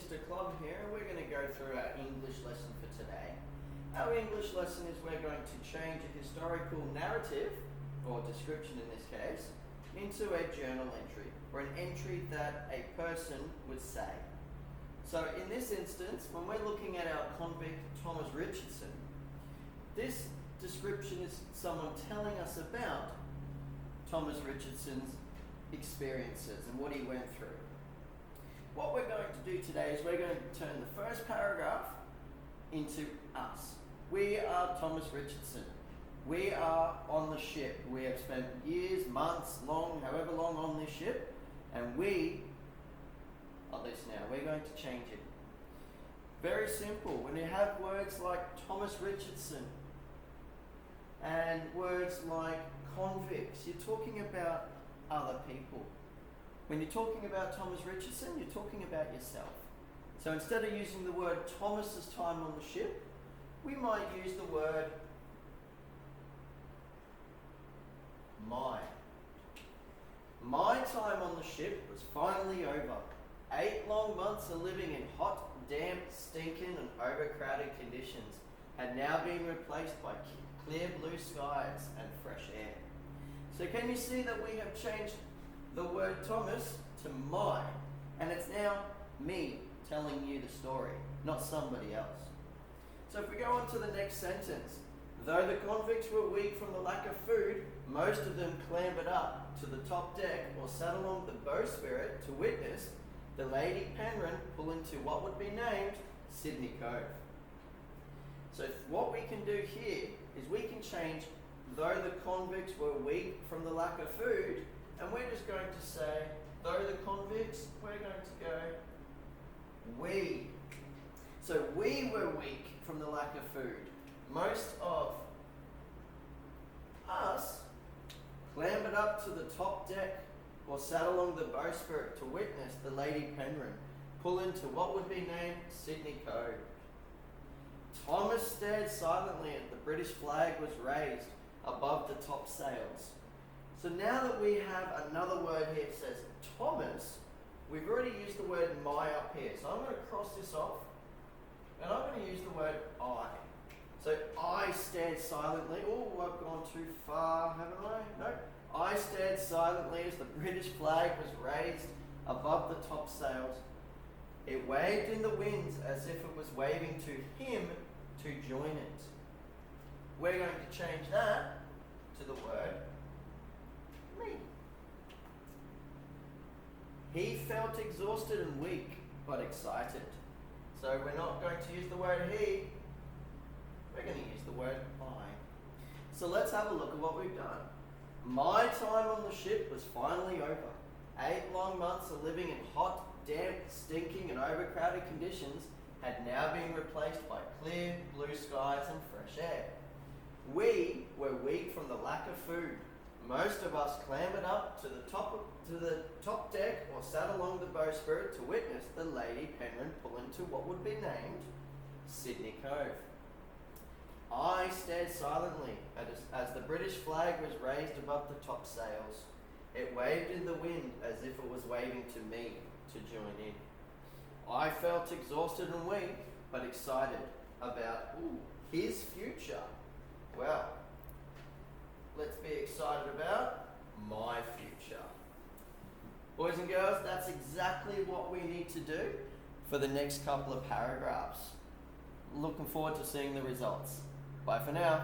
Mr. Club here, and we're going to go through our English lesson for today. Our English lesson is we're going to change a historical narrative, or description in this case, into a journal entry, or an entry that a person would say. So in this instance, when we're looking at our convict Thomas Richardson, this description is someone telling us about Thomas Richardson's experiences and what he went through. What we're going to do today is we're going to turn the first paragraph into us. We are Thomas Richardson. We are on the ship. We have spent years, months, however long on this ship, and we are this now. We're going to change it. Very simple. When you have words like Thomas Richardson and words like convicts, you're talking about other people. When you're talking about Thomas Richardson, you're talking about yourself. So instead of using the word Thomas's time on the ship, we might use the word my. My time on the ship was finally over. 8 long months of living in hot, damp, stinking and overcrowded conditions had now been replaced by clear blue skies and fresh air. So can you see that we have changed the word Thomas to my, and it's now me telling you the story, not somebody else. So if we go on to the next sentence, though the convicts were weak from the lack of food, most of them clambered up to the top deck or sat along the bowsprit to witness the Lady Penrhyn pull into what would be named Sydney Cove. So what we can do here is we can change though the convicts were weak from the lack of food, and we're just going to say, though the convicts, we're going to go, we. So we were weak from the lack of food. Most of us clambered up to the top deck or sat along the bowsprit to witness the Lady Penrhyn pull into what would be named Sydney Cove. Thomas stared silently as the British flag was raised above the top sails. So now that we have another word here that says Thomas, we've already used the word my up here. So I'm going to cross this off and I'm going to use the word I. So I stared silently. Oh, I've gone too far, haven't I? No. I stared silently as the British flag was raised above the top sails. It waved in the winds as if it was waving to him to join it. We're going to change that to the word me. He felt exhausted and weak, but excited. So we're not going to use the word he, we're going to use the word I. So let's have a look at what we've done. My time on the ship was finally over. 8 long months of living in hot, damp, stinking and overcrowded conditions had now been replaced by clear blue skies and fresh air. We were weak from the lack of food. Most of us clambered up to the top deck or sat along the bowsprit to witness the Lady Penrhyn pull into what would be named Sydney Cove. I stared silently as the British flag was raised above the top sails. It waved in the wind as if it was waving to me to join in. I felt exhausted and weak, but excited about his future. Well, let's be excited about my future. Boys and girls, that's exactly what we need to do for the next couple of paragraphs. Looking forward to seeing the results. Bye for now.